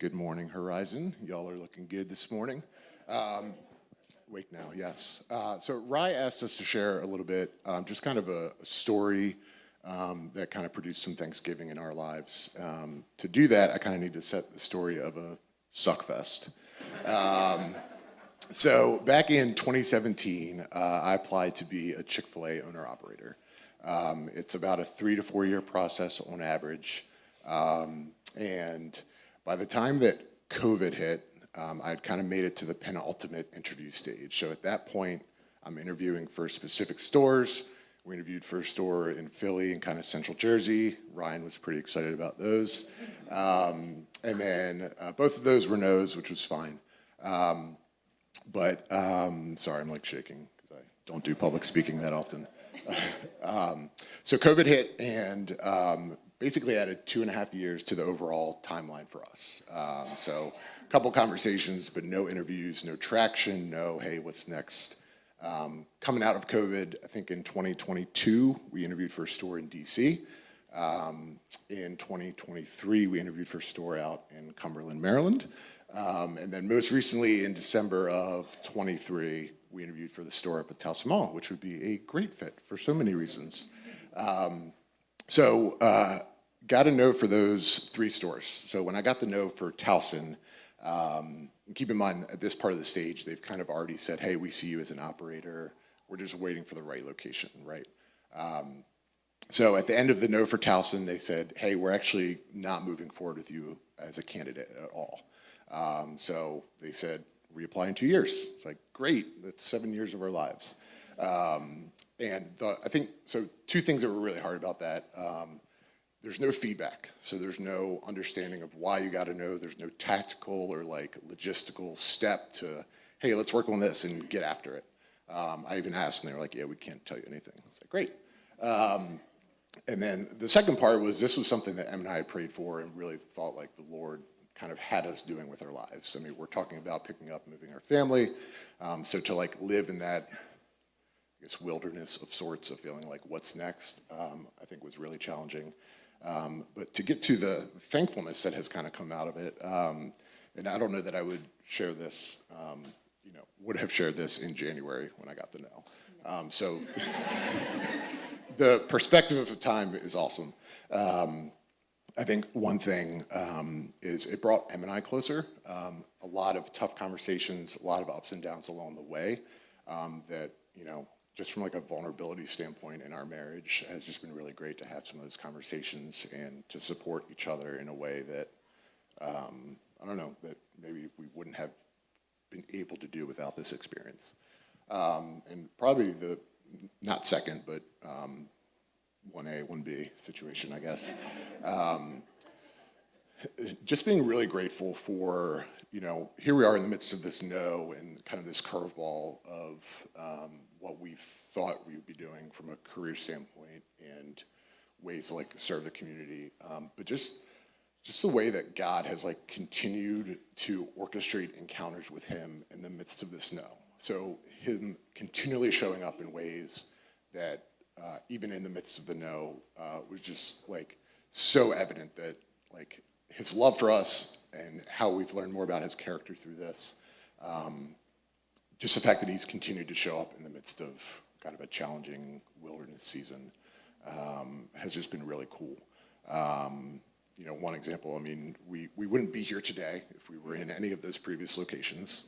Good morning, Horizon. Y'all are looking good this morning. Wake now, yes. So Rye asked us to share a little bit, just kind of a story that kind of produced some Thanksgiving in our lives. To do that, I kind of need to set the story of a suckfest. So back in 2017, I applied to be a Chick-fil-A owner-operator. It's about a 3 to 4 year process on average. And by the time that COVID hit, I'd kind of made it to the penultimate interview stage. So at that point, I'm interviewing for specific stores. We interviewed for a store in Philly and kind of Central Jersey. Ryan was pretty excited about those. And then both of those were no's, which was fine. But sorry, I'm like shaking because I don't do public speaking that often. So COVID hit and basically added 2.5 years to the overall timeline for us. So a couple conversations, but no interviews, no traction, no, hey, what's next? Coming out of COVID, I think in 2022, we interviewed for a store in DC. In 2023, we interviewed for a store out in Cumberland, Maryland. And then most recently in December of 23, we interviewed for the store up at Towson Mall, which would be a great fit for so many reasons. Got a no for those 3 stores. So when I got the no for Towson, keep in mind at this part of the stage, they've kind of already said, hey, we see you as an operator. We're just waiting for the right location, right? So at the end of the no for Towson, they said, hey, we're actually not moving forward with you as a candidate at all. So they said, reapply in 2 years. It's like, great, that's 7 years of our lives. I think, so 2 things that were really hard about that. There's no feedback, so there's no understanding of why you got to know. There's no tactical or like logistical step to, hey, let's work on this and get after it. I even asked, and they were like, yeah, we can't tell you anything. I was like, great. And then the second part was this was something that Em and I had prayed for and really thought like the Lord kind of had us doing with our lives. I mean, we're talking about picking up, moving our family. So to like live in that, I guess, wilderness of sorts of feeling like what's next, I think was really challenging. But to get to the thankfulness that has kind of come out of it, and I don't know that I would share this, would have shared this in January when I got the no. So the perspective of time is awesome. I think one thing is it brought Em and I closer. A lot of tough conversations, a lot of ups and downs along the way that, just from like a vulnerability standpoint in our marriage has just been really great to have some of those conversations and to support each other in a way that, I don't know, that maybe we wouldn't have been able to do without this experience. And probably the, not second, but 1A, 1B situation, I guess. Just being really grateful for, here we are in the midst of this no and kind of this curveball of what we thought we would be doing from a career standpoint and ways to like serve the community. But just the way that God has like continued to orchestrate encounters with him in the midst of this no. So him continually showing up in ways that even in the midst of the no was just like so evident that like his love for us and how we've learned more about his character through this. Just the fact that he's continued to show up in the midst of kind of a challenging wilderness season has just been really cool. One example, I mean, we wouldn't be here today if we were in any of those previous locations.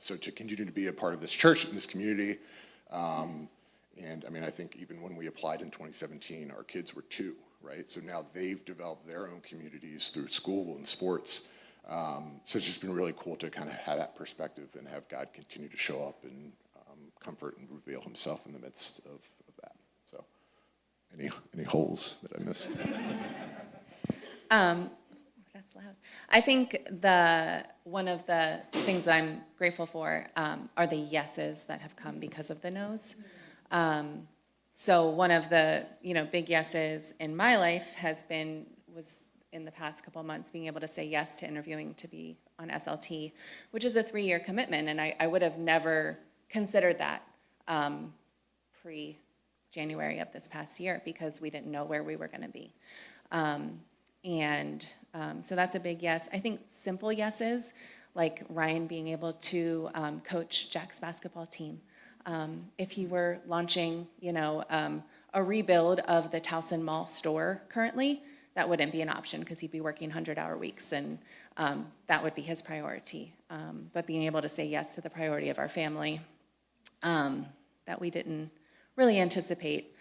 So to continue to be a part of this church and this community, and I mean, I think even when we applied in 2017, our kids were 2, right? So now they've developed their own communities through school and sports. So it's just been really cool to kind of have that perspective and have God continue to show up and comfort and reveal himself in the midst of that. So any holes that I missed? That's loud. I think one of the things that I'm grateful for are the yeses that have come because of the no's. So one of the big yeses in my life was in the past couple of months being able to say yes to interviewing to be on SLT, which is a 3-year commitment, and I would have never considered that pre-January of this past year because we didn't know where we were going to be. So that's a big yes. I think simple yeses, like Ryan being able to coach Jack's basketball team. If he were launching, a rebuild of the Towson Mall store currently, that wouldn't be an option because he'd be working 100-hour weeks, and that would be his priority. But being able to say yes to the priority of our family that we didn't really anticipate,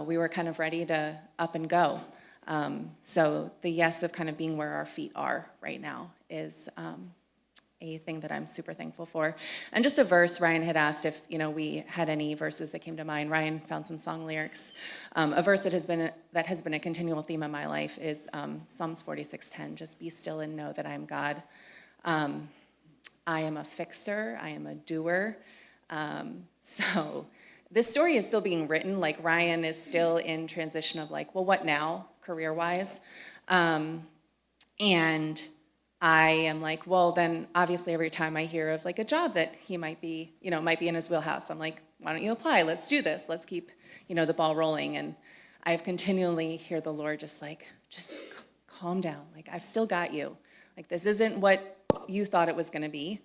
we were kind of ready to up and go. So the yes of kind of being where our feet are right now is a thing that I'm super thankful for. And just a verse, Ryan had asked if, we had any verses that came to mind. Ryan found some song lyrics. A verse that has been a continual theme of my life is Psalms 46:10, just be still and know that I am God. I am a fixer, I am a doer. So this story is still being written, like Ryan is still in transition of like, well, what now, career-wise? And I am like, well, then obviously every time I hear of like a job that he might be in his wheelhouse, I'm like, why don't you apply? Let's do this. Let's keep, the ball rolling. And I've continually hear the Lord just calm down. Like, I've still got you. Like, this isn't what you thought it was going to be,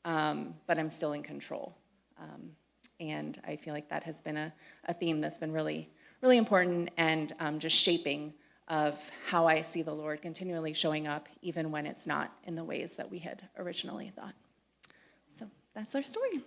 but I'm still in control. And I feel like that has been a theme that's been really, really important and just shaping of how I see the Lord continually showing up, even when it's not in the ways that we had originally thought. So that's our story.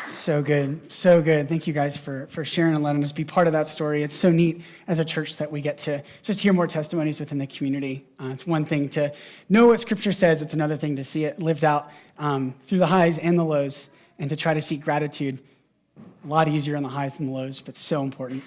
So good, so good. Thank you guys for sharing and letting us be part of that story. It's so neat as a church that we get to just hear more testimonies within the community. It's one thing to know what Scripture says. It's another thing to see it lived out through the highs and the lows, and to try to seek gratitude. A lot easier on the highs than the lows, but so important.